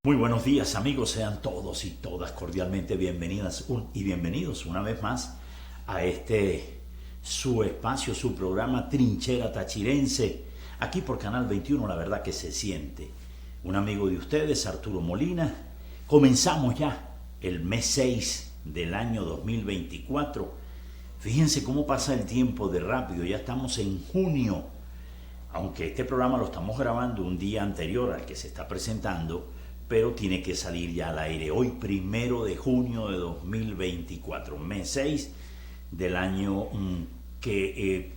Muy buenos días amigos, sean todos y todas cordialmente bienvenidas y bienvenidos una vez más a su espacio, su programa Trinchera Tachirense, aquí por Canal 21, la verdad que se siente. Un amigo de ustedes, Arturo Molina. Comenzamos ya el mes 6 del año 2024. Fíjense cómo pasa el tiempo de rápido, ya estamos en junio, aunque este programa lo estamos grabando un día anterior al que se está presentando, pero tiene que salir ya al aire hoy, 1 de junio de 2024, mes 6 del año que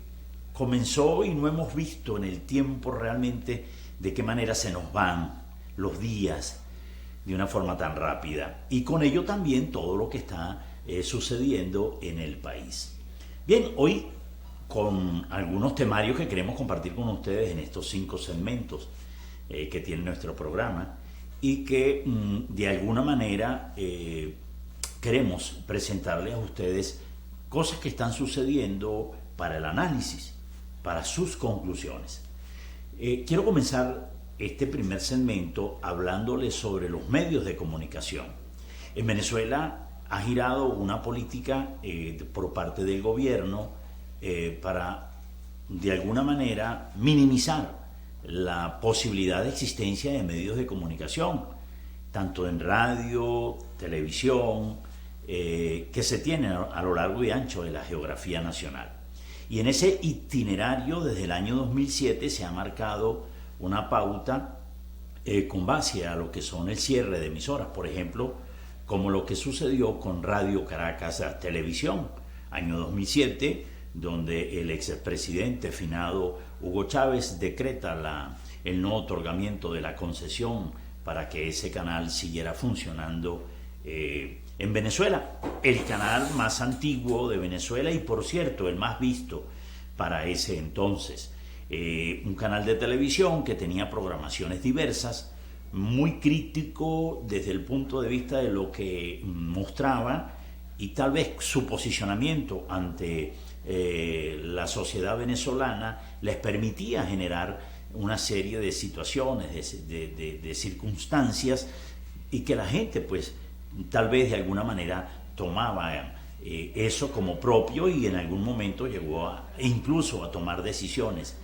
comenzó, y no hemos visto en el tiempo realmente de qué manera se nos van los días de una forma tan rápida, y con ello también todo lo que está sucediendo en el país. Bien, hoy con algunos temarios que queremos compartir con ustedes en estos 5 segmentos que tiene nuestro programa, y que de alguna manera queremos presentarles a ustedes cosas que están sucediendo para el análisis, para sus conclusiones. Quiero comenzar este primer segmento hablándoles sobre los medios de comunicación. En Venezuela ha girado una política por parte del gobierno para de alguna manera minimizar la posibilidad de existencia de medios de comunicación, tanto en radio, televisión, que se tienen a lo largo y ancho de la geografía nacional. Y en ese itinerario, desde el año 2007, se ha marcado una pauta con base a lo que son el cierre de emisoras, por ejemplo, como lo que sucedió con Radio Caracas Televisión, año 2007, donde el expresidente finado Hugo Chávez decreta el no otorgamiento de la concesión para que ese canal siguiera funcionando en Venezuela, el canal más antiguo de Venezuela y, por cierto, el más visto para ese entonces. Un canal de televisión que tenía programaciones diversas, muy crítico desde el punto de vista de lo que mostraba y tal vez su posicionamiento ante la sociedad venezolana les permitía generar una serie de situaciones, de circunstancias, y que la gente pues tal vez de alguna manera tomaba eso como propio, y en algún momento llegó incluso a tomar decisiones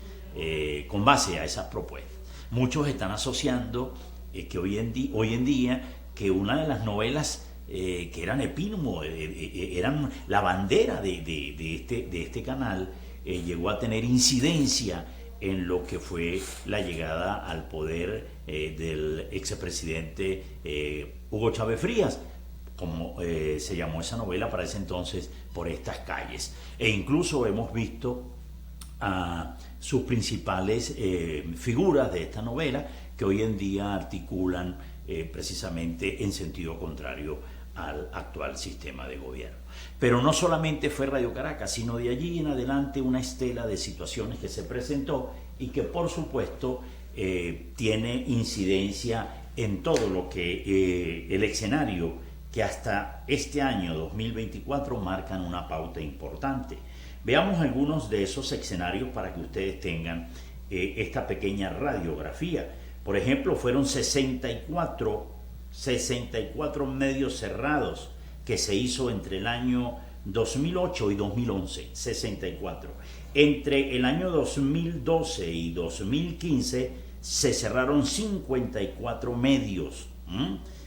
con base a esas propuestas. Muchos están asociando que hoy en día que una de las novelas que eran epínomo, eran la bandera de este canal, llegó a tener incidencia en lo que fue la llegada al poder del expresidente Hugo Chávez Frías, como se llamó esa novela para ese entonces, Por estas calles. E incluso hemos visto a sus principales figuras de esta novela que hoy en día articulan precisamente en sentido contrario al actual sistema de gobierno. Pero no solamente fue Radio Caracas, sino de allí en adelante una estela de situaciones que se presentó y que por supuesto tiene incidencia en todo lo que el escenario que hasta este año 2024 marcan una pauta importante. Veamos algunos de esos escenarios para que ustedes tengan esta pequeña radiografía. Por ejemplo, fueron 64 medios cerrados que se hizo entre el año 2008 y 2011, 64. Entre el año 2012 y 2015 se cerraron 54 medios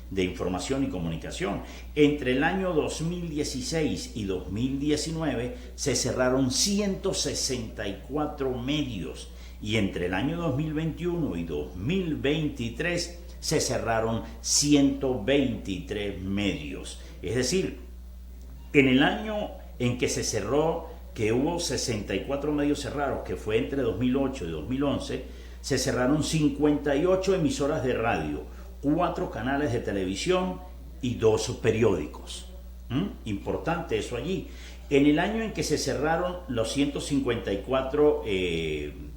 de información y comunicación. Entre el año 2016 y 2019 se cerraron 164 medios. Y entre el año 2021 y 2023 se cerraron 123 medios. Es decir, en el año en que se cerró, que hubo 64 medios cerrados, que fue entre 2008 y 2011, se cerraron 58 emisoras de radio, 4 canales de televisión y 2 periódicos. Importante eso allí. En el año en que se cerraron los 154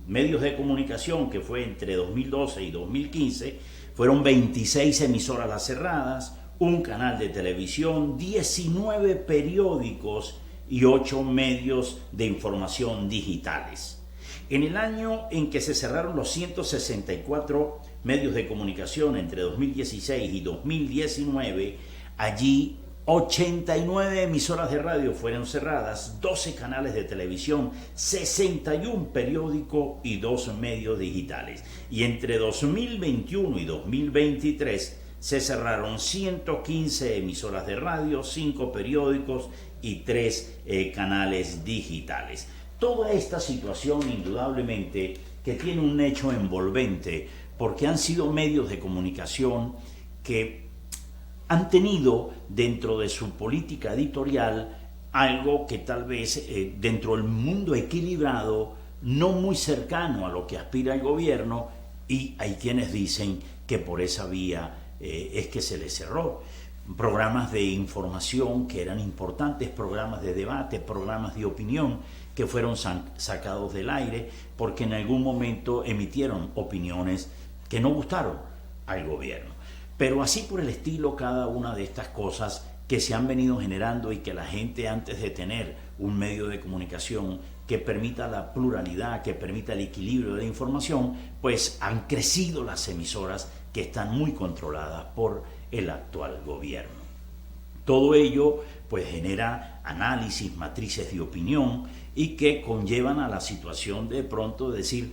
medios de comunicación, que fue entre 2012 y 2015, fueron 26 emisoras las cerradas, un canal de televisión, 19 periódicos y 8 medios de información digitales. En el año en que se cerraron los 164 medios de comunicación entre 2016 y 2019, allí 89 emisoras de radio fueron cerradas, 12 canales de televisión, 61 periódicos y 2 medios digitales. Y entre 2021 y 2023 se cerraron 115 emisoras de radio, 5 periódicos y 3 canales digitales. Toda esta situación indudablemente que tiene un hecho envolvente, porque han sido medios de comunicación que han tenido dentro de su política editorial algo que tal vez dentro del mundo equilibrado, no muy cercano a lo que aspira el gobierno, y hay quienes dicen que por esa vía es que se les cerró. Programas de información que eran importantes, programas de debate, programas de opinión que fueron sacados del aire porque en algún momento emitieron opiniones que no gustaron al gobierno. Pero así por el estilo, cada una de estas cosas que se han venido generando y que la gente, antes de tener un medio de comunicación que permita la pluralidad, que permita el equilibrio de la información, pues han crecido las emisoras que están muy controladas por el actual gobierno. Todo ello pues genera análisis, matrices de opinión y que conllevan a la situación de pronto de decir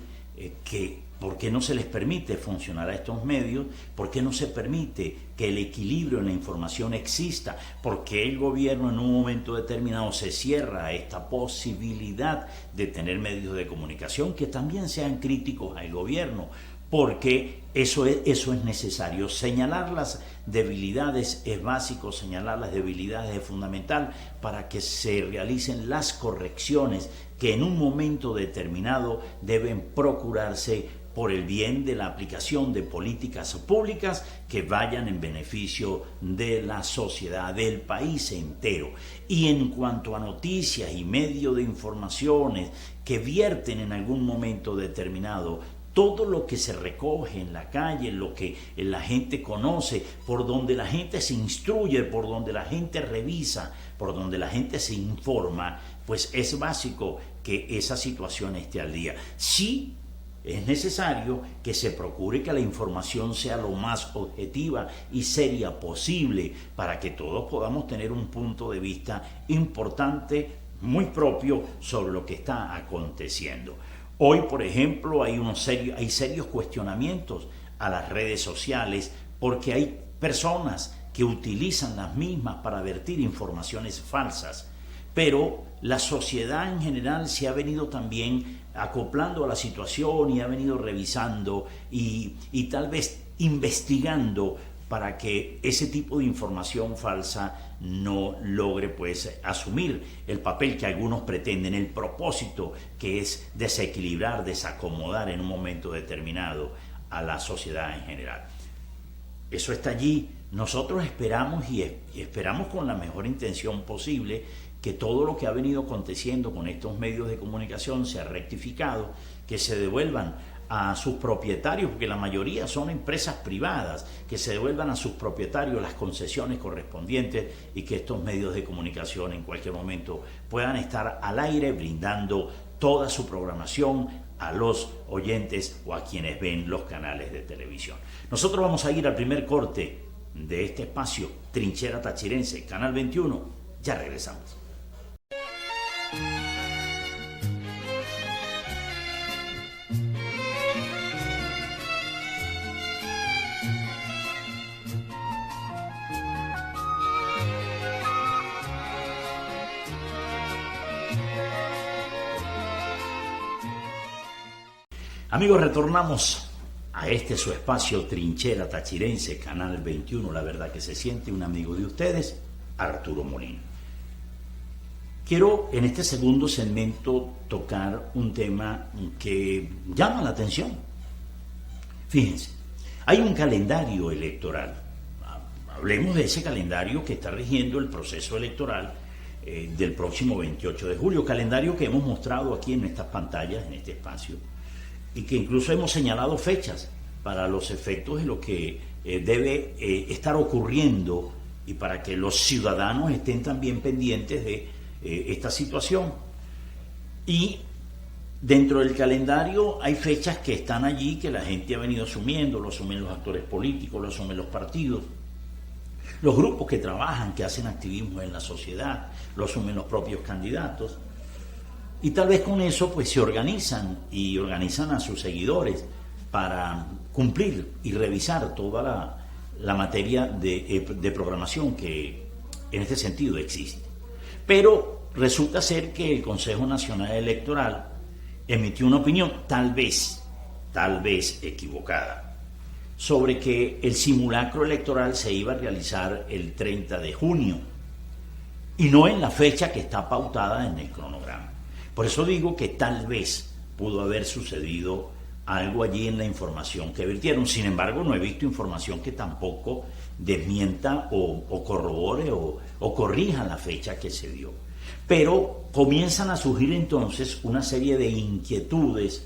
que ¿por qué no se les permite funcionar a estos medios? ¿Por qué no se permite que el equilibrio en la información exista? ¿Por qué el gobierno en un momento determinado se cierra a esta posibilidad de tener medios de comunicación que también sean críticos al gobierno? Porque eso es necesario. Señalar las debilidades es básico, señalar las debilidades es fundamental para que se realicen las correcciones que en un momento determinado deben procurarse por el bien de la aplicación de políticas públicas que vayan en beneficio de la sociedad, del país entero. Y en cuanto a noticias y medios de informaciones que vierten en algún momento determinado todo lo que se recoge en la calle, lo que la gente conoce, por donde la gente se instruye, por donde la gente revisa, por donde la gente se informa, pues es básico que esa situación esté al día. Sí, es necesario que se procure que la información sea lo más objetiva y seria posible para que todos podamos tener un punto de vista importante, muy propio, sobre lo que está aconteciendo. Hoy, por ejemplo, hay serios cuestionamientos a las redes sociales porque hay personas que utilizan las mismas para vertir informaciones falsas, pero la sociedad en general se ha venido también acoplando a la situación y ha venido revisando y tal vez investigando para que ese tipo de información falsa no logre pues asumir el papel que algunos pretenden, el propósito que es desequilibrar, desacomodar en un momento determinado a la sociedad en general. Eso está allí. Nosotros esperamos y esperamos con la mejor intención posible que todo lo que ha venido aconteciendo con estos medios de comunicación sea rectificado, que se devuelvan a sus propietarios, porque la mayoría son empresas privadas, que se devuelvan a sus propietarios las concesiones correspondientes y que estos medios de comunicación en cualquier momento puedan estar al aire brindando toda su programación a los oyentes o a quienes ven los canales de televisión. Nosotros vamos a ir al primer corte de este espacio, Trinchera Tachirense, Canal 21. Ya regresamos. Amigos, retornamos a este su espacio Trinchera Tachirense, Canal 21. La verdad que se siente un amigo de ustedes, Arturo Molina. Quiero en este segundo segmento tocar un tema que llama la atención. Fíjense, hay un calendario electoral. Hablemos de ese calendario que está rigiendo el proceso electoral del próximo 28 de julio, calendario que hemos mostrado aquí en estas pantallas, en este espacio, y que incluso hemos señalado fechas para los efectos de lo que debe estar ocurriendo y para que los ciudadanos estén también pendientes de esta situación. Y Dentro del calendario hay fechas que están allí, que la gente ha venido asumiendo, lo asumen los actores políticos, lo asumen los partidos, los grupos que trabajan, que hacen activismo en la sociedad, lo asumen los propios candidatos. Y tal vez con eso pues se organizan y organizan a sus seguidores para cumplir y revisar toda la materia de programación que en este sentido existe. Pero resulta ser que el Consejo Nacional Electoral emitió una opinión tal vez equivocada, sobre que el simulacro electoral se iba a realizar el 30 de junio y no en la fecha que está pautada en el cronograma. Por eso digo que tal vez pudo haber sucedido algo allí en la información que vertieron. Sin embargo, no he visto información que tampoco desmienta o corrobore o corrija la fecha que se dio. Pero comienzan a surgir entonces una serie de inquietudes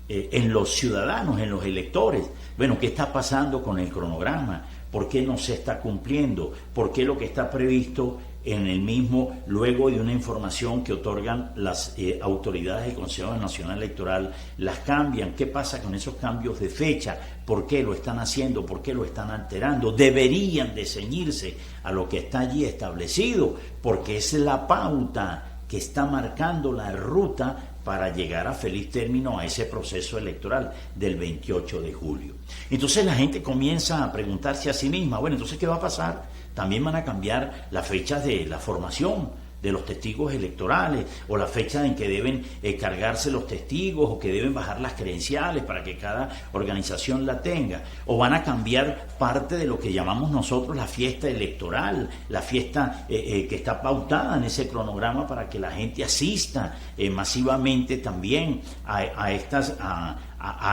en los ciudadanos, en los electores. Bueno, ¿qué está pasando con el cronograma? ¿Por qué no se está cumpliendo? ¿Por qué lo que está previsto en el mismo, luego de una información que otorgan las autoridades del Consejo Nacional Electoral, las cambian? ¿Qué pasa con esos cambios de fecha? ¿Por qué lo están haciendo? ¿Por qué lo están alterando? Deberían de ceñirse a lo que está allí establecido, porque es la pauta que está marcando la ruta para llegar a feliz término a ese proceso electoral del 28 de julio. Entonces la gente comienza a preguntarse a sí misma, bueno, entonces ¿qué va a pasar? También van a cambiar las fechas de la formación de los testigos electorales, o la fecha en que deben cargarse los testigos, o que deben bajar las credenciales para que cada organización la tenga, o van a cambiar parte de lo que llamamos nosotros la fiesta electoral, la fiesta que está pautada en ese cronograma para que la gente asista masivamente también a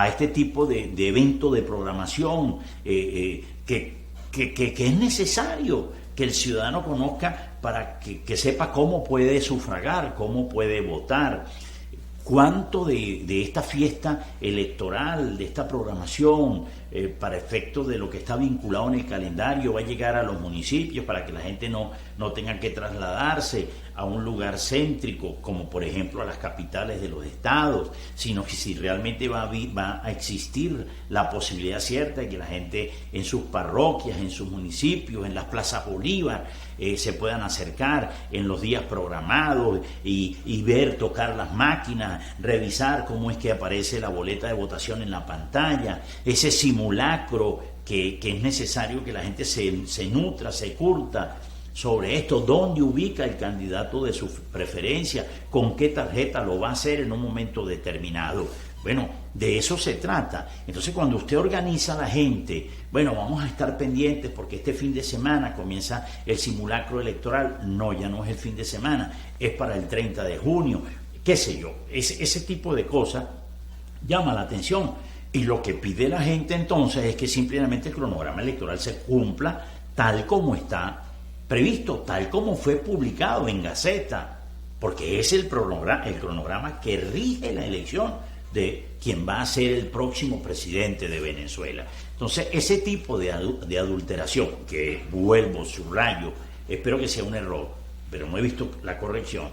este tipo de evento de programación que es necesario que el ciudadano conozca para que sepa cómo puede sufragar, cómo puede votar. ¿Cuánto de esta fiesta electoral, de esta programación, para efectos de lo que está vinculado en el calendario, va a llegar a los municipios para que la gente no tenga que trasladarse a un lugar céntrico, como por ejemplo a las capitales de los estados, sino que si realmente va a existir la posibilidad cierta de que la gente en sus parroquias, en sus municipios, en las plazas Bolívar, se puedan acercar en los días programados y ver, tocar las máquinas, revisar cómo es que aparece la boleta de votación en la pantalla, ese simulacro que es necesario que la gente se nutra, se curta sobre esto, dónde ubica el candidato de su preferencia, con qué tarjeta lo va a hacer en un momento determinado. Bueno, de eso se trata. Entonces, cuando usted organiza a la gente, bueno, vamos a estar pendientes porque este fin de semana comienza el simulacro electoral. No, ya no es el fin de semana, es para el 30 de junio, qué sé yo. Ese tipo de cosas llama la atención. Y lo que pide la gente entonces es que simplemente el cronograma electoral se cumpla tal como está previsto, tal como fue publicado en Gaceta, porque es el cronograma que rige la elección de quien va a ser el próximo presidente de Venezuela. Entonces, ese tipo de adulteración, que vuelvo, subrayo, espero que sea un error, pero no he visto la corrección,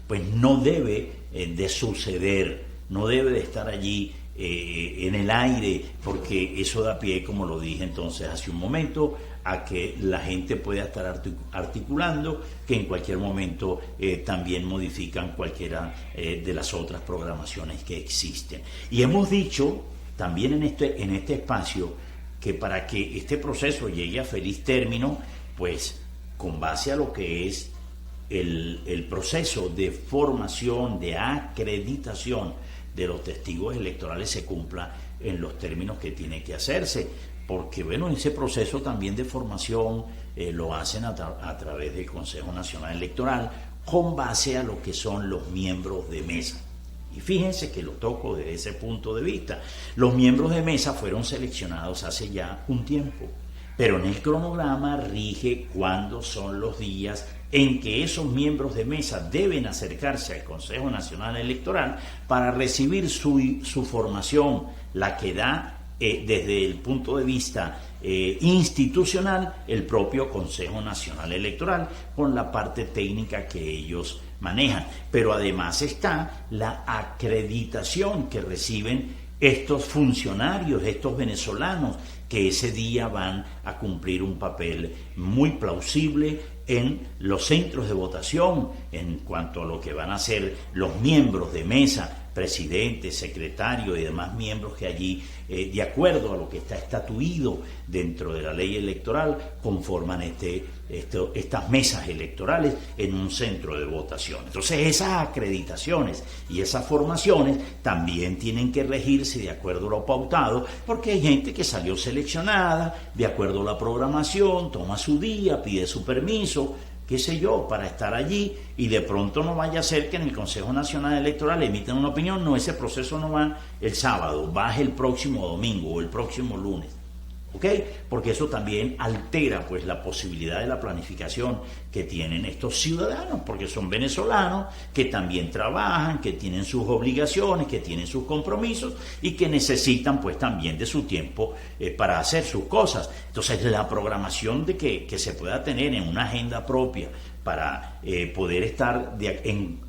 pues no debe de suceder, no debe de estar allí en el aire, porque eso da pie, como lo dije entonces hace un momento, a que la gente pueda estar articulando que en cualquier momento también modifican cualquiera de las otras programaciones que existen. Y hemos dicho también en este espacio que para que este proceso llegue a feliz término, pues con base a lo que es el proceso de formación, de acreditación de los testigos electorales se cumpla en los términos que tiene que hacerse, porque bueno, ese proceso también de formación lo hacen a través del Consejo Nacional Electoral con base a lo que son los miembros de mesa. Y fíjense que lo toco desde ese punto de vista. Los miembros de mesa fueron seleccionados hace ya un tiempo, pero en el cronograma rige cuándo son los días en que esos miembros de mesa deben acercarse al Consejo Nacional Electoral para recibir su formación, la que da desde el punto de vista institucional el propio Consejo Nacional Electoral, con la parte técnica que ellos manejan. Pero además está la acreditación que reciben estos funcionarios, estos venezolanos, que ese día van a cumplir un papel muy plausible en los centros de votación en cuanto a lo que van a ser los miembros de mesa, presidente, secretario y demás miembros que allí, de acuerdo a lo que está estatuido dentro de la ley electoral, conforman estas mesas electorales en un centro de votación. Entonces esas acreditaciones y esas formaciones también tienen que regirse de acuerdo a lo pautado, porque hay gente que salió seleccionada de acuerdo a la programación, toma su día, pide su permiso, qué sé yo, para estar allí, y de pronto no vaya a ser que en el Consejo Nacional Electoral emiten una opinión. No, ese proceso no va el sábado, va el próximo domingo o el próximo lunes, ¿ok? Porque eso también altera pues la posibilidad de la planificación que tienen estos ciudadanos, porque son venezolanos que también trabajan, que tienen sus obligaciones, que tienen sus compromisos y que necesitan pues también de su tiempo para hacer sus cosas. Entonces la programación de que se pueda tener en una agenda propia para poder estar en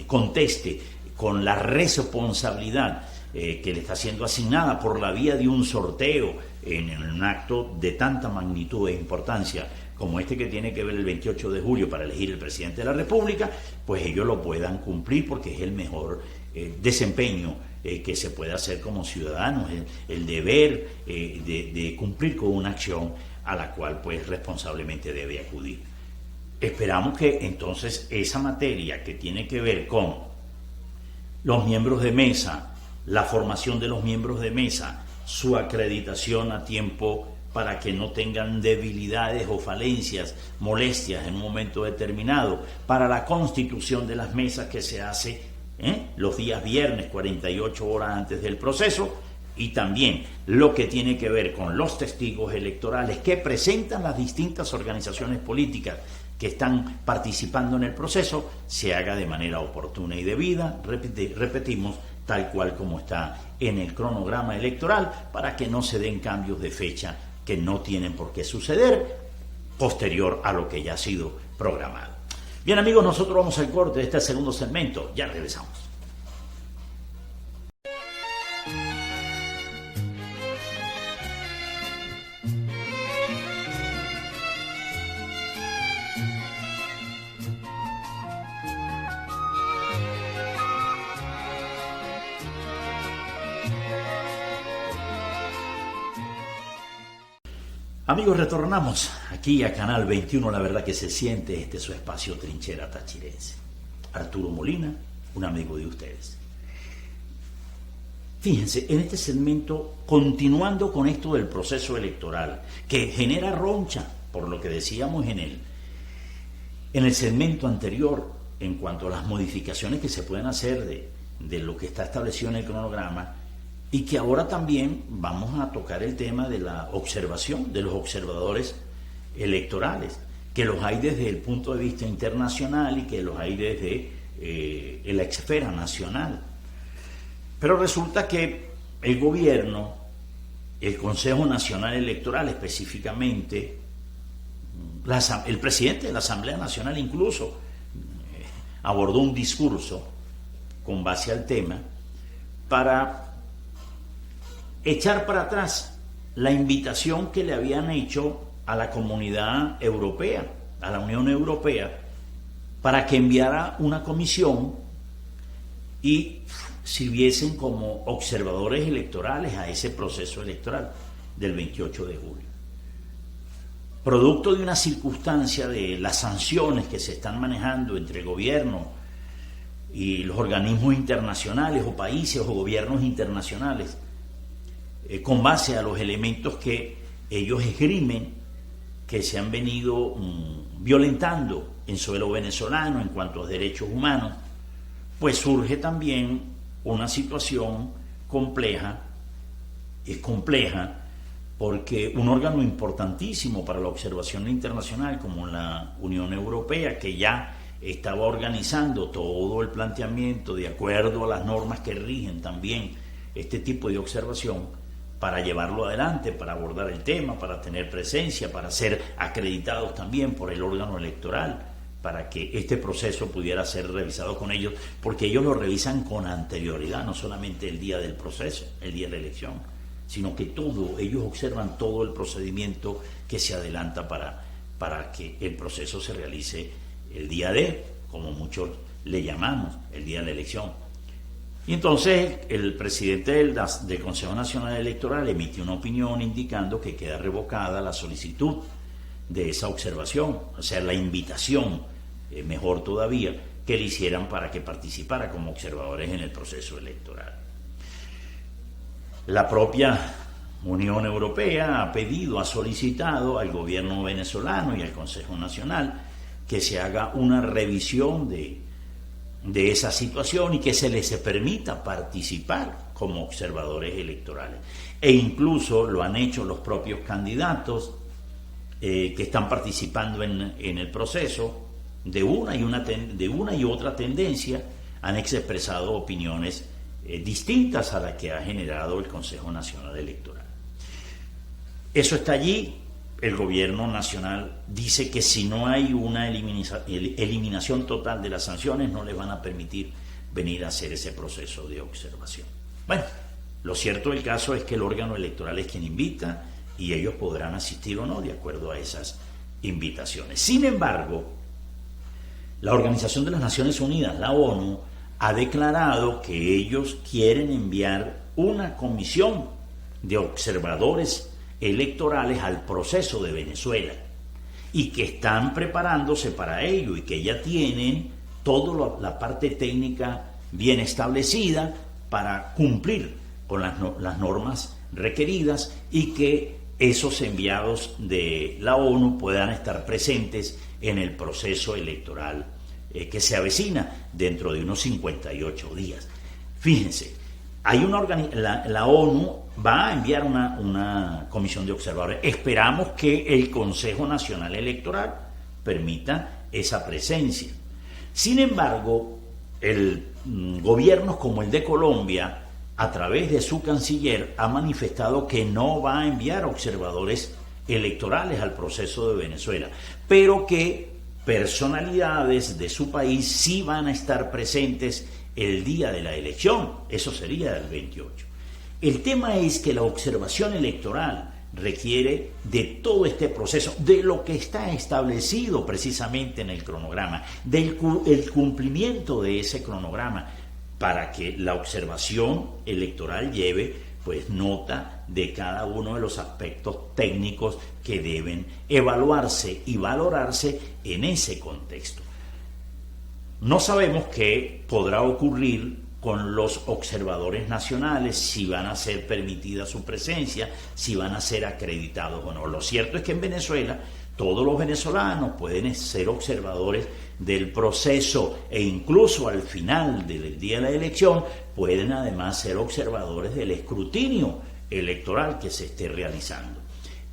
conteste con la responsabilidad que le está siendo asignada por la vía de un sorteo en un acto de tanta magnitud e importancia como este que tiene que ver el 28 de julio para elegir el presidente de la República, pues ellos lo puedan cumplir, porque es el mejor desempeño que se puede hacer como ciudadanos, el deber de cumplir con una acción a la cual pues responsablemente debe acudir. Esperamos que entonces esa materia que tiene que ver con los miembros de mesa, la formación de los miembros de mesa, su acreditación a tiempo para que no tengan debilidades o falencias, molestias en un momento determinado, para la constitución de las mesas que se hace los días viernes, 48 horas antes del proceso, y también lo que tiene que ver con los testigos electorales que presentan las distintas organizaciones políticas que están participando en el proceso, se haga de manera oportuna y debida, repetimos, tal cual como está en el cronograma electoral, para que no se den cambios de fecha que no tienen por qué suceder posterior a lo que ya ha sido programado. Bien, amigos, nosotros vamos al corte de este segundo segmento. Ya regresamos. Amigos, retornamos aquí a Canal 21, la verdad que se siente, este es su espacio Trinchera Tachirense. Arturo Molina, un amigo de ustedes. Fíjense, en este segmento, continuando con esto del proceso electoral, que genera roncha, por lo que decíamos en el segmento anterior, en cuanto a las modificaciones que se pueden hacer de lo que está establecido en el cronograma, y que ahora también vamos a tocar el tema de la observación de los observadores electorales, que los hay desde el punto de vista internacional y que los hay desde la esfera nacional. Pero resulta que el gobierno, el Consejo Nacional Electoral específicamente, el presidente de la Asamblea Nacional incluso abordó un discurso con base al tema para echar para atrás la invitación que le habían hecho a la comunidad europea, a la Unión Europea, para que enviara una comisión y sirviesen como observadores electorales a ese proceso electoral del 28 de julio. Producto de una circunstancia de las sanciones que se están manejando entre el gobierno y los organismos internacionales o países o gobiernos internacionales, con base a los elementos que ellos esgrimen, que se han venido violentando en suelo venezolano en cuanto a derechos humanos, pues surge también una situación compleja. Es compleja porque un órgano importantísimo para la observación internacional como la Unión Europea, que ya estaba organizando todo el planteamiento de acuerdo a las normas que rigen también este tipo de observación, para llevarlo adelante, para abordar el tema, para tener presencia, para ser acreditados también por el órgano electoral, para que este proceso pudiera ser revisado con ellos, porque ellos lo revisan con anterioridad, no solamente el día del proceso, el día de la elección, sino que ellos observan todo el procedimiento que se adelanta para que el proceso se realice el día de, como muchos le llamamos, el día de la elección. Y entonces el presidente del Consejo Nacional Electoral emite una opinión indicando que queda revocada la solicitud de esa observación, o sea, la invitación, mejor todavía, que le hicieran para que participara como observadores en el proceso electoral. La propia Unión Europea ha solicitado al gobierno venezolano y al Consejo Nacional que se haga una revisión de esa situación y que se les permita participar como observadores electorales. E incluso lo han hecho los propios candidatos que están participando en el proceso, de una y otra tendencia, han expresado opiniones distintas a las que ha generado el Consejo Nacional Electoral. Eso está allí. El gobierno nacional dice que si no hay una eliminación total de las sanciones, no les van a permitir venir a hacer ese proceso de observación. Bueno, lo cierto del caso es que el órgano electoral es quien invita y ellos podrán asistir o no de acuerdo a esas invitaciones. Sin embargo, la Organización de las Naciones Unidas, la ONU, ha declarado que ellos quieren enviar una comisión de observadores electorales al proceso de Venezuela y que están preparándose para ello y que ya tienen toda la parte técnica bien establecida para cumplir con las normas requeridas y que esos enviados de la ONU puedan estar presentes en el proceso electoral que se avecina dentro de unos 58 días. Fíjense, hay la ONU va a enviar una comisión de observadores. Esperamos que el Consejo Nacional Electoral permita esa presencia. Sin embargo, gobiernos como el de Colombia, a través de su canciller, ha manifestado que no va a enviar observadores electorales al proceso de Venezuela, pero que personalidades de su país sí van a estar presentes el día de la elección. Eso sería el 28. El tema es que la observación electoral requiere de todo este proceso, de lo que está establecido precisamente en el cronograma, del cumplimiento de ese cronograma, para que la observación electoral lleve pues nota de cada uno de los aspectos técnicos que deben evaluarse y valorarse en ese contexto. No sabemos qué podrá ocurrir con los observadores nacionales, si van a ser permitida su presencia, si van a ser acreditados o no. Lo cierto es que en Venezuela todos los venezolanos pueden ser observadores del proceso e incluso al final del día de la elección pueden además ser observadores del escrutinio electoral que se esté realizando.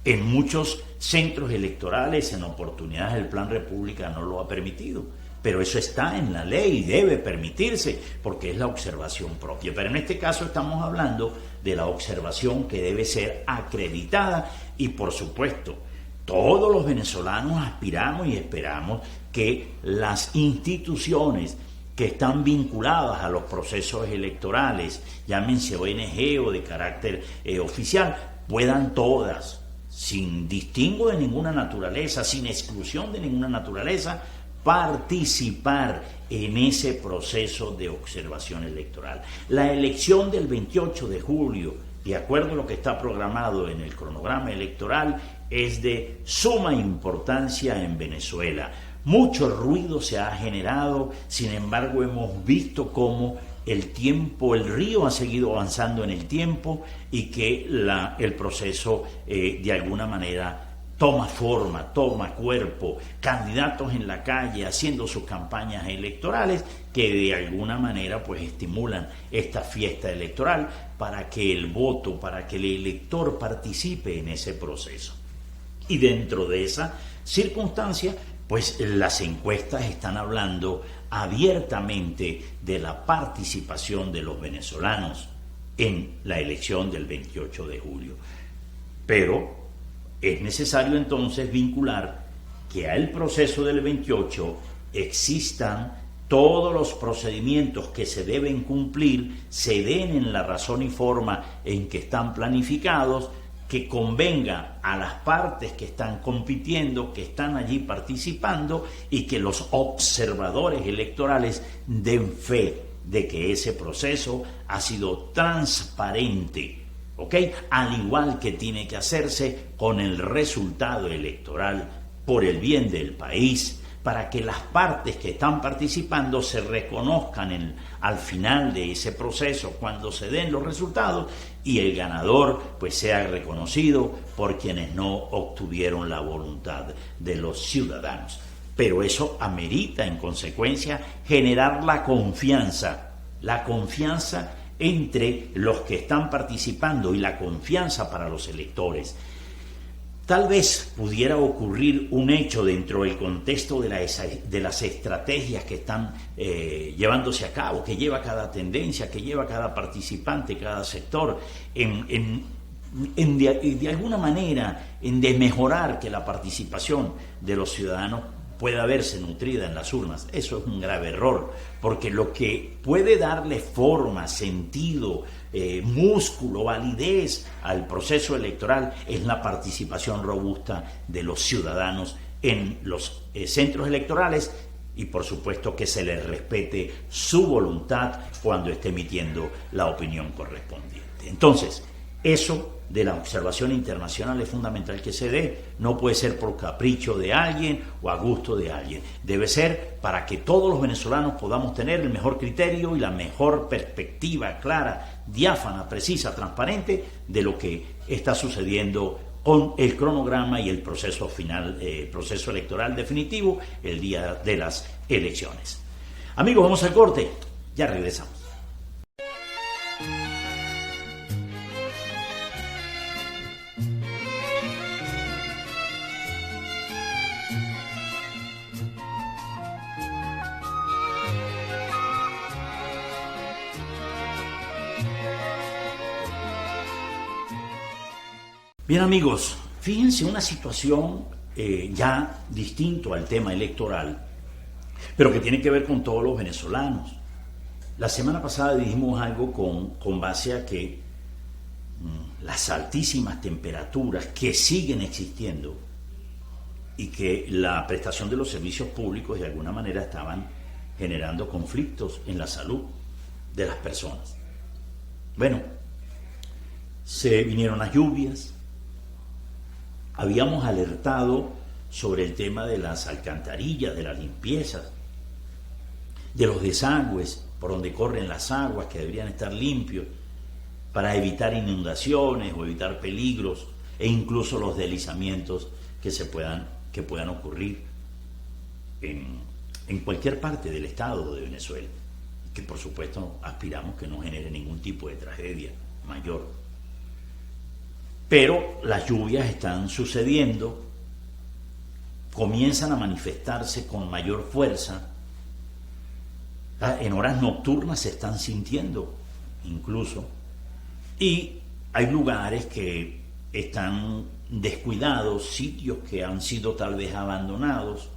En muchos centros electorales, en oportunidades, el Plan República no lo ha permitido. Pero eso está en la ley y debe permitirse porque es la observación propia. Pero en este caso estamos hablando de la observación que debe ser acreditada y, por supuesto, todos los venezolanos aspiramos y esperamos que las instituciones que están vinculadas a los procesos electorales, llámense ONG o de carácter oficial, puedan todas, sin distingo de ninguna naturaleza, sin exclusión de ninguna naturaleza, participar en ese proceso de observación electoral. La elección del 28 de julio, de acuerdo a lo que está programado en el cronograma electoral, es de suma importancia en Venezuela. Mucho ruido se ha generado, sin embargo hemos visto cómo el río ha seguido avanzando en el tiempo y que el proceso de alguna manera toma forma, toma cuerpo, candidatos en la calle haciendo sus campañas electorales que de alguna manera pues estimulan esta fiesta electoral para que el voto, para que el elector participe en ese proceso. Y dentro de esa circunstancia, pues las encuestas están hablando abiertamente de la participación de los venezolanos en la elección del 28 de julio. Pero es necesario entonces vincular que al proceso del 28 existan todos los procedimientos que se deben cumplir, se den en la razón y forma en que están planificados, que convenga a las partes que están compitiendo, que están allí participando, y que los observadores electorales den fe de que ese proceso ha sido transparente, ¿ok? Al igual que tiene que hacerse con el resultado electoral por el bien del país, para que las partes que están participando se reconozcan al final de ese proceso, cuando se den los resultados, y el ganador pues sea reconocido por quienes no obtuvieron la voluntad de los ciudadanos. Pero eso amerita en consecuencia generar la confianza entre los que están participando y la confianza para los electores. Tal vez pudiera ocurrir un hecho dentro del contexto de las estrategias que están llevándose a cabo, que lleva cada tendencia, que lleva cada participante, cada sector, de alguna manera en de mejorar que la participación de los ciudadanos pueda verse nutrida en las urnas. Eso es un grave error, porque lo que puede darle forma, sentido, músculo, validez al proceso electoral es la participación robusta de los ciudadanos en los centros electorales, y por supuesto que se les respete su voluntad cuando esté emitiendo la opinión correspondiente. Entonces, eso de la observación internacional es fundamental que se dé. No puede ser por capricho de alguien o a gusto de alguien. Debe ser para que todos los venezolanos podamos tener el mejor criterio y la mejor perspectiva clara, diáfana, precisa, transparente de lo que está sucediendo con el cronograma y el proceso final, proceso electoral definitivo el día de las elecciones. Amigos, vamos al corte. Ya regresamos. Bien, amigos, fíjense una situación ya distinto al tema electoral, pero que tiene que ver con todos los venezolanos. La semana pasada dijimos algo con base a que las altísimas temperaturas que siguen existiendo y que la prestación de los servicios públicos de alguna manera estaban generando conflictos en la salud de las personas. Bueno, se vinieron las lluvias. Habíamos alertado sobre el tema de las alcantarillas, de la limpieza, de los desagües por donde corren las aguas, que deberían estar limpios para evitar inundaciones o evitar peligros e incluso los deslizamientos que puedan ocurrir en cualquier parte del estado de Venezuela, que por supuesto aspiramos que no genere ningún tipo de tragedia mayor. Pero las lluvias están sucediendo, comienzan a manifestarse con mayor fuerza, en horas nocturnas se están sintiendo incluso, y hay lugares que están descuidados, sitios que han sido tal vez abandonados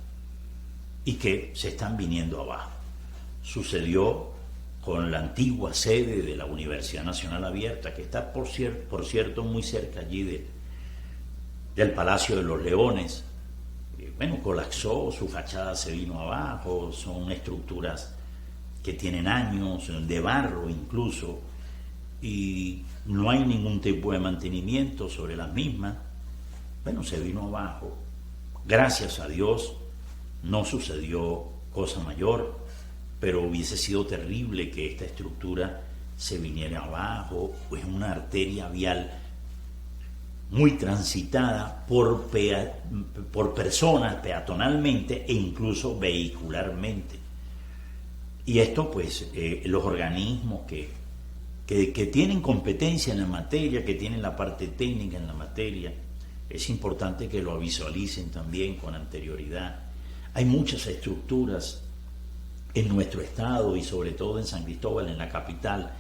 y que se están viniendo abajo. Sucedió con la antigua sede de la Universidad Nacional Abierta, que está, por cierto, muy cerca allí del Palacio de los Leones. Bueno, colapsó, su fachada se vino abajo, son estructuras que tienen años, de barro incluso, y no hay ningún tipo de mantenimiento sobre las mismas. Bueno, se vino abajo. Gracias a Dios no sucedió cosa mayor, pero hubiese sido terrible que esta estructura se viniera abajo. Es una arteria vial muy transitada por personas peatonalmente e incluso vehicularmente. Y esto pues los organismos que tienen competencia en la materia, que tienen la parte técnica en la materia, es importante que lo visualicen también con anterioridad. Hay muchas estructuras en nuestro estado y sobre todo en San Cristóbal, en la capital,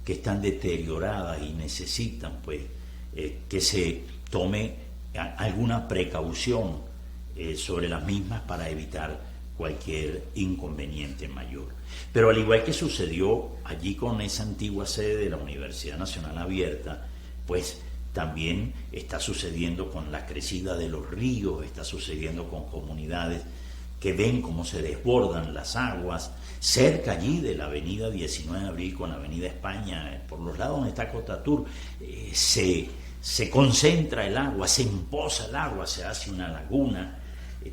que están deterioradas y necesitan pues que se tome alguna precaución sobre las mismas para evitar cualquier inconveniente mayor. Pero al igual que sucedió allí con esa antigua sede de la Universidad Nacional Abierta, pues también está sucediendo con la crecida de los ríos, está sucediendo con comunidades que ven cómo se desbordan las aguas, cerca allí de la avenida 19 de Abril con la avenida España, por los lados donde está Cotatur, se concentra el agua, se empoza el agua, se hace una laguna.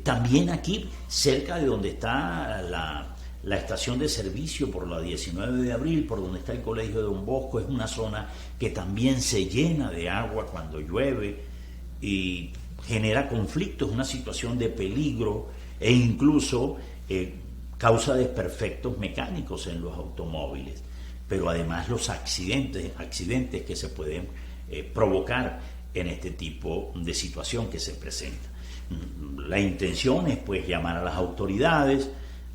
También aquí, cerca de donde está la estación de servicio por la 19 de abril, por donde está el Colegio de Don Bosco, es una zona que también se llena de agua cuando llueve y genera conflictos, una situación de peligro e incluso causa desperfectos mecánicos en los automóviles. Pero además los accidentes que se pueden provocar en este tipo de situación que se presenta. La intención es pues llamar a las autoridades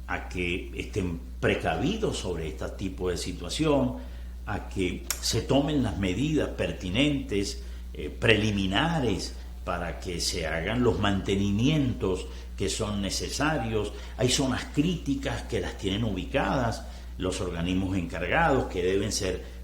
a que estén precavidos sobre este tipo de situación, a que se tomen las medidas pertinentes, preliminares, para que se hagan los mantenimientos que son necesarios. Hay zonas críticas que las tienen ubicadas los organismos encargados, que deben ser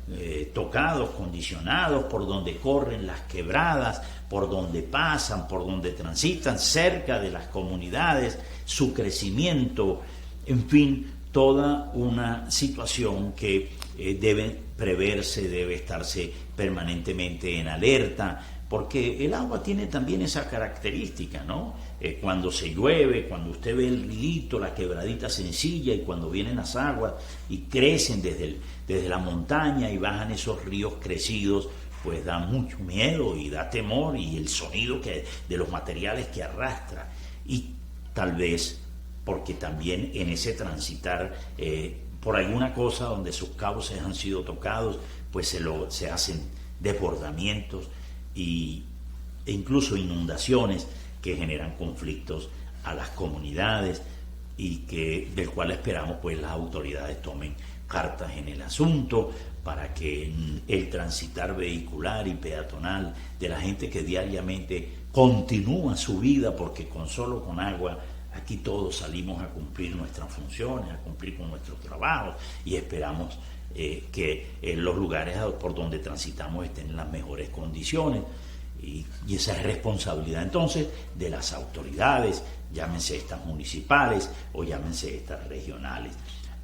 tocados, condicionados, por donde corren las quebradas, por donde pasan, por donde transitan, cerca de las comunidades, su crecimiento, en fin, toda una situación que debe preverse, debe estarse permanentemente en alerta, porque el agua tiene también esa característica, ¿no? Cuando se llueve, cuando usted ve el riguito, la quebradita sencilla, y cuando vienen las aguas y crecen desde la montaña y bajan esos ríos crecidos, pues da mucho miedo y da temor, y el sonido de los materiales que arrastra. Y tal vez porque también en ese transitar por alguna cosa donde sus cauces han sido tocados, pues se hacen desbordamientos e incluso inundaciones que generan conflictos a las comunidades y del cual esperamos pues las autoridades tomen cartas en el asunto para que el transitar vehicular y peatonal de la gente que diariamente continúa su vida, porque solo con agua aquí todos salimos a cumplir nuestras funciones, a cumplir con nuestros trabajos, y esperamos que los lugares por donde transitamos estén en las mejores condiciones, y esa es responsabilidad entonces de las autoridades, llámense estas municipales o llámense estas regionales.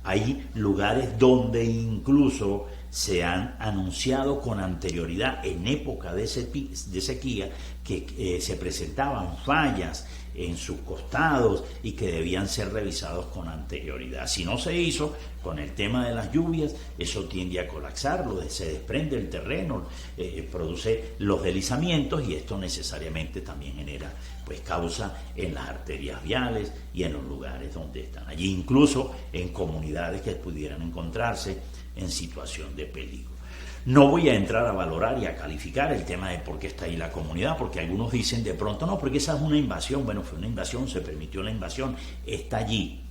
Hay lugares donde incluso se han anunciado con anterioridad, en época de sequía, que se presentaban fallas en sus costados y que debían ser revisados con anterioridad. Si no se hizo con el tema de las lluvias, eso tiende a colapsar, se desprende el terreno, produce los deslizamientos, y esto necesariamente también genera pues causa en las arterias viales y en los lugares donde están allí, incluso en comunidades que pudieran encontrarse en situación de peligro. No voy a entrar a valorar y a calificar el tema de por qué está ahí la comunidad, porque algunos dicen de pronto, no, porque esa es una invasión. Bueno, fue una invasión, se permitió la invasión, está allí,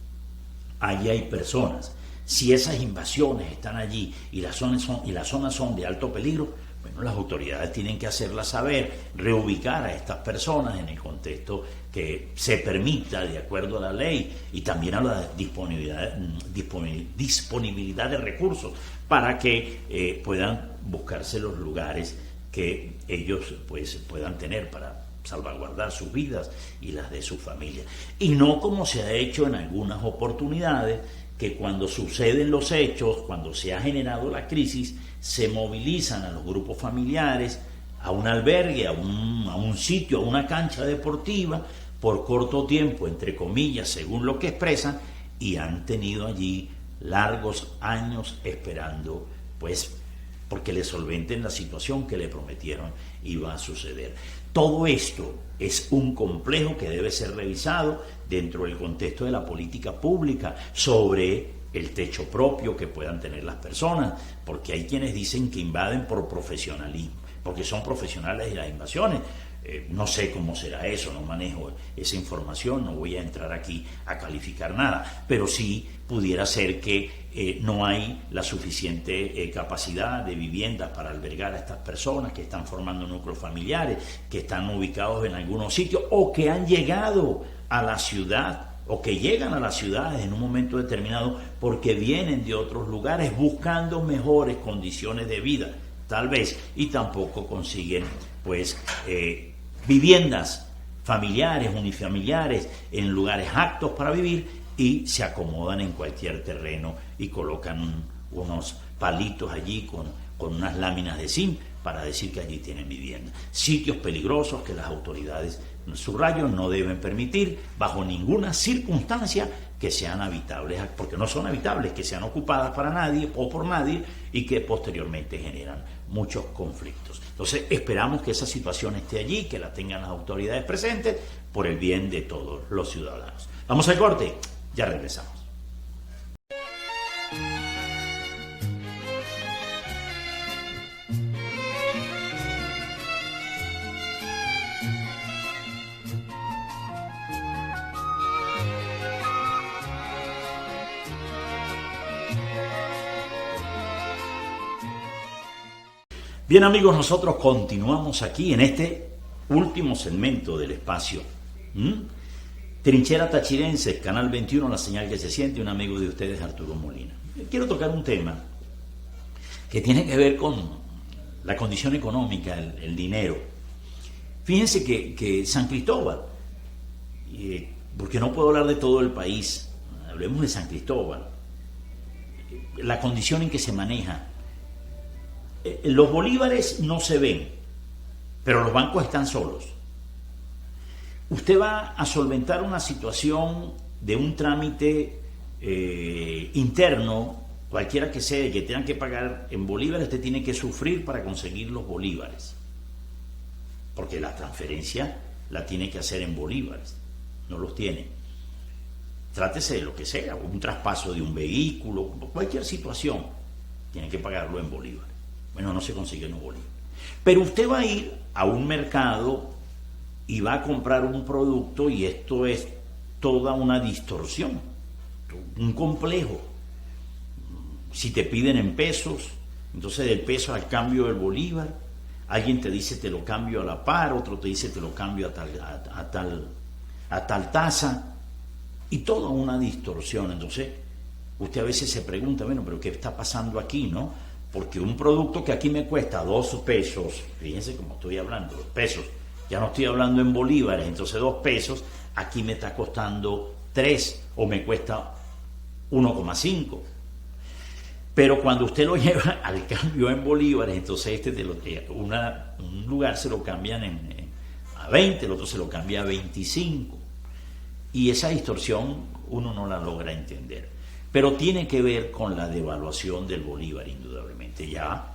allí hay personas. Si esas invasiones están allí y las zonas son de alto peligro, bueno, las autoridades tienen que hacerlas saber, reubicar a estas personas en el contexto que se permita de acuerdo a la ley, y también a la disponibilidad de recursos para que puedan buscarse los lugares que ellos pues puedan tener para salvaguardar sus vidas y las de su familia. Y no como se ha hecho en algunas oportunidades, que cuando suceden los hechos, cuando se ha generado la crisis, se movilizan a los grupos familiares, a un albergue, a un sitio, a una cancha deportiva, por corto tiempo, entre comillas, según lo que expresan, y han tenido allí largos años esperando, pues, porque le solventen la situación que le prometieron iba a suceder. Todo esto es un complejo que debe ser revisado dentro del contexto de la política pública sobre el techo propio que puedan tener las personas, porque hay quienes dicen que invaden por profesionalismo, porque son profesionales de las invasiones. No sé cómo será eso, no manejo esa información, no voy a entrar aquí a calificar nada, pero sí pudiera ser que no hay la suficiente capacidad de viviendas para albergar a estas personas que están formando núcleos familiares, que están ubicados en algunos sitios o que han llegado a la ciudad o que llegan a las ciudades en un momento determinado porque vienen de otros lugares buscando mejores condiciones de vida, tal vez, y tampoco consiguen pues viviendas familiares, unifamiliares, en lugares aptos para vivir, y se acomodan en cualquier terreno y colocan unos palitos allí con unas láminas de zinc para decir que allí tienen vivienda. Sitios peligrosos que las autoridades, subrayo, no deben permitir bajo ninguna circunstancia que sean habitables, porque no son habitables, que sean ocupadas para nadie o por nadie y que posteriormente generan muchos conflictos. Entonces esperamos que esa situación esté allí, que la tengan las autoridades presentes por el bien de todos los ciudadanos. Vamos al corte, ya regresamos. Bien amigos, nosotros continuamos aquí en este último segmento del espacio. Trinchera Tachirense, Canal 21, la señal que se siente, un amigo de ustedes, Arturo Molina. Quiero tocar un tema que tiene que ver con la condición económica, el dinero. Fíjense que San Cristóbal, porque no puedo hablar de todo el país, hablemos de San Cristóbal, la condición en que se maneja. Los bolívares no se ven, pero los bancos están solos. Usted va a solventar una situación de un trámite interno, cualquiera que sea, que tengan que pagar en bolívares, usted tiene que sufrir para conseguir los bolívares, porque la transferencia la tiene que hacer en bolívares, no los tiene. Trátese de lo que sea, un traspaso de un vehículo, cualquier situación, tiene que pagarlo en bolívares. Bueno, no se consigue en bolívares. Pero usted va a ir a un mercado y va a comprar un producto, y esto es toda una distorsión, un complejo. Si te piden en pesos, entonces del peso al cambio del bolívar, alguien te dice te lo cambio a la par, otro te dice te lo cambio a tal tasa, y toda una distorsión. Entonces usted a veces se pregunta, bueno, pero ¿qué está pasando aquí, no? Porque un producto que aquí me cuesta 2 pesos, fíjense cómo estoy hablando, 2 pesos, ya no estoy hablando en bolívares, entonces 2 pesos, aquí me está costando 3 o me cuesta 1,5. Pero cuando usted lo lleva al cambio en bolívares, entonces un lugar se lo cambian a 20, el otro se lo cambia a 25. Y esa distorsión uno no la logra entender. Pero tiene que ver con la devaluación del bolívar, indudablemente. Ya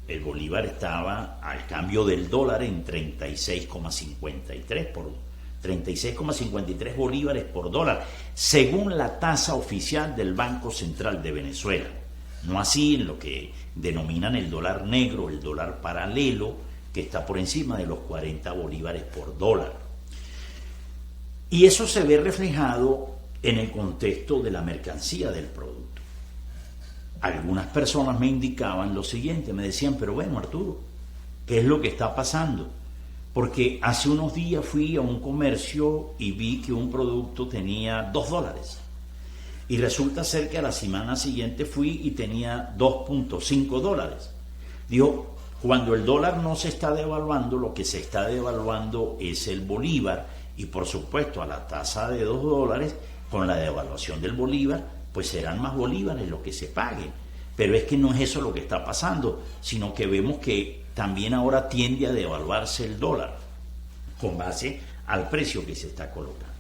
el bolívar estaba al cambio del dólar en 36,53 bolívares por dólar, según la tasa oficial del Banco Central de Venezuela. No así en lo que denominan el dólar negro, el dólar paralelo, que está por encima de los 40 bolívares por dólar. Y eso se ve reflejado en el contexto de la mercancía del producto. Algunas personas me indicaban lo siguiente, me decían, pero bueno, Arturo, ¿qué es lo que está pasando? Porque hace unos días fui a un comercio y vi que un producto tenía $2. Y resulta ser que a la semana siguiente fui y tenía $2.5. Digo, cuando el dólar no se está devaluando, lo que se está devaluando es el bolívar, y por supuesto a la tasa de $2, con la devaluación del bolívar, pues serán más bolívares lo que se paguen. Pero es que no es eso lo que está pasando, sino que vemos que también ahora tiende a devaluarse el dólar con base al precio que se está colocando.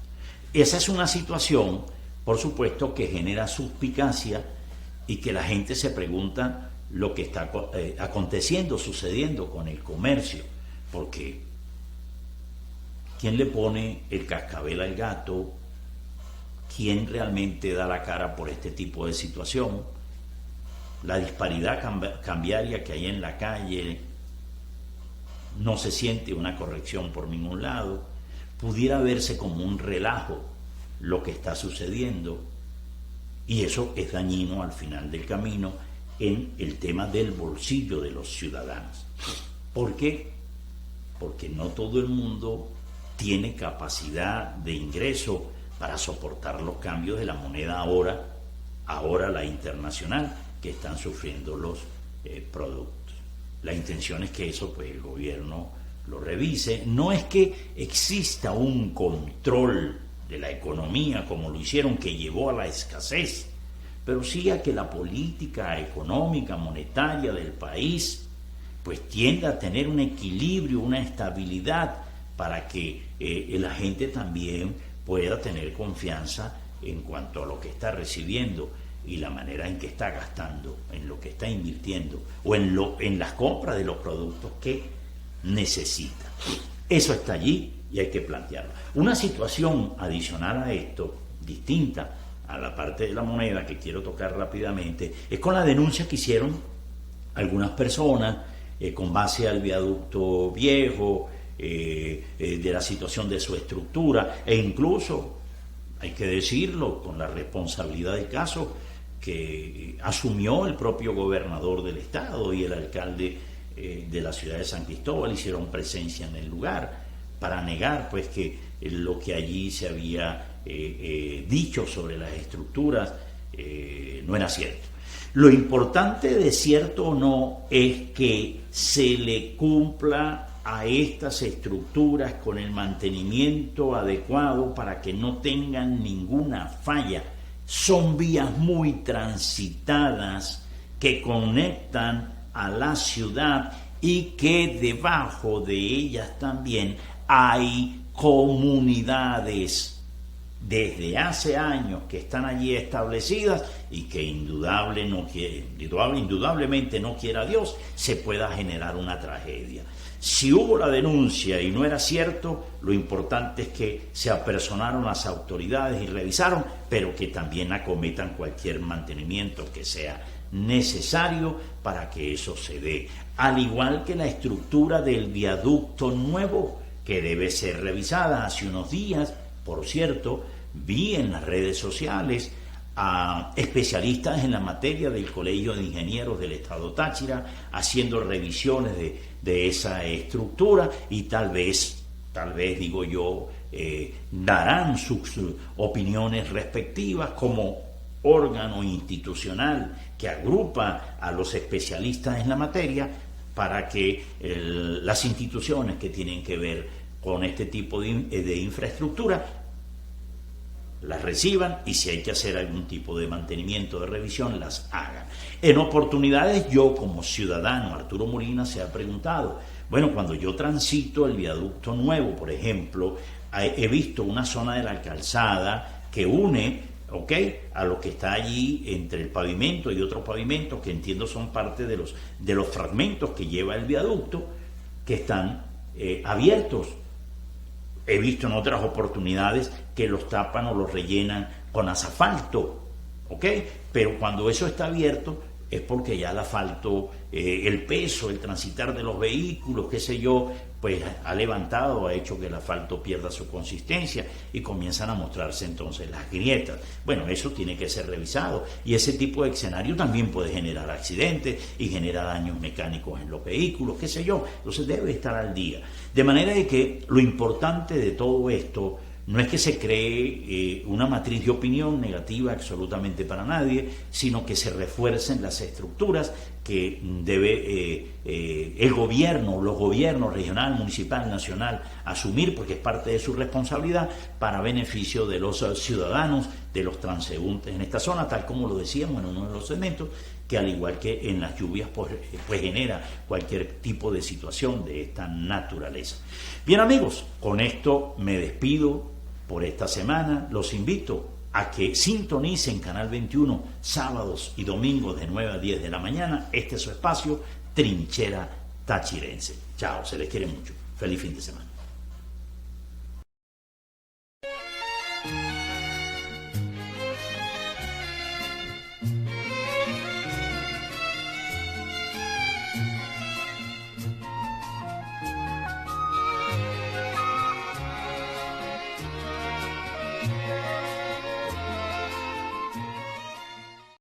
Esa es una situación, por supuesto, que genera suspicacia y que la gente se pregunta lo que está aconteciendo, sucediendo con el comercio, porque ¿quién le pone el cascabel al gato? ¿Quién realmente da la cara por este tipo de situación? La disparidad cambiaria que hay en la calle, no se siente una corrección por ningún lado. Pudiera verse como un relajo lo que está sucediendo, y eso es dañino al final del camino en el tema del bolsillo de los ciudadanos. ¿Por qué? Porque no todo el mundo tiene capacidad de ingreso para soportar los cambios de la moneda ahora la internacional, que están sufriendo los productos. La intención es que eso, pues, el gobierno lo revise. No es que exista un control de la economía como lo hicieron, que llevó a la escasez, pero sí a que la política económica, monetaria del país, pues tienda a tener un equilibrio, una estabilidad, para que la gente también pueda tener confianza en cuanto a lo que está recibiendo y la manera en que está gastando, en lo que está invirtiendo o en las compras de los productos que necesita. Eso está allí y hay que plantearlo. Una situación adicional a esto, distinta a la parte de la moneda, que quiero tocar rápidamente, es con la denuncia que hicieron algunas personas con base al viaducto viejo, de la situación de su estructura, e incluso, hay que decirlo, con la responsabilidad del caso que asumió el propio gobernador del estado y el alcalde de la ciudad de San Cristóbal, hicieron presencia en el lugar para negar, pues, que lo que allí se había dicho sobre las estructuras no era cierto. Lo importante, de cierto o no, es que se le cumpla a estas estructuras con el mantenimiento adecuado para que no tengan ninguna falla. Son vías muy transitadas que conectan a la ciudad y que debajo de ellas también hay comunidades desde hace años que están allí establecidas y que indudablemente no quiera Dios se pueda generar una tragedia. Si hubo la denuncia y no era cierto, lo importante es que se apersonaron las autoridades y revisaron, pero que también acometan cualquier mantenimiento que sea necesario para que eso se dé. Al igual que la estructura del viaducto nuevo, que debe ser revisada. Hace unos días, por cierto, vi en las redes sociales a especialistas en la materia del Colegio de Ingenieros del Estado Táchira haciendo revisiones de esa estructura, y tal vez digo yo, darán sus opiniones respectivas como órgano institucional que agrupa a los especialistas en la materia, para que las instituciones que tienen que ver con este tipo de infraestructura las reciban, y si hay que hacer algún tipo de mantenimiento, de revisión, las hagan. En oportunidades, yo como ciudadano, Arturo Molina, se ha preguntado, bueno, cuando yo transito el viaducto nuevo, por ejemplo, he visto una zona de la calzada que une, a lo que está allí entre el pavimento y otros pavimentos, que entiendo son parte de los fragmentos que lleva el viaducto, que están abiertos. He visto en otras oportunidades que los tapan o los rellenan con asfalto, pero cuando eso está abierto es porque ya el asfalto, el peso, el transitar de los vehículos, qué sé yo, pues ha levantado, ha hecho que el asfalto pierda su consistencia y comienzan a mostrarse entonces las grietas. Bueno, eso tiene que ser revisado, y ese tipo de escenario también puede generar accidentes y genera daños mecánicos en los vehículos, qué sé yo. Entonces debe estar al día. De manera de que lo importante de todo esto no es que se cree una matriz de opinión negativa absolutamente para nadie, sino que se refuercen las estructuras que debe el gobierno, los gobiernos regional, municipal, nacional, asumir, porque es parte de su responsabilidad, para beneficio de los ciudadanos, de los transeúntes en esta zona, tal como lo decíamos en uno de los segmentos, que al igual que en las lluvias pues genera cualquier tipo de situación de esta naturaleza. Bien, amigos, con esto me despido por esta semana. Los invito a que sintonicen Canal 21 sábados y domingos de 9 a 10 de la mañana. Este es su espacio, Trinchera Tachirense. Chao, se les quiere mucho. Feliz fin de semana.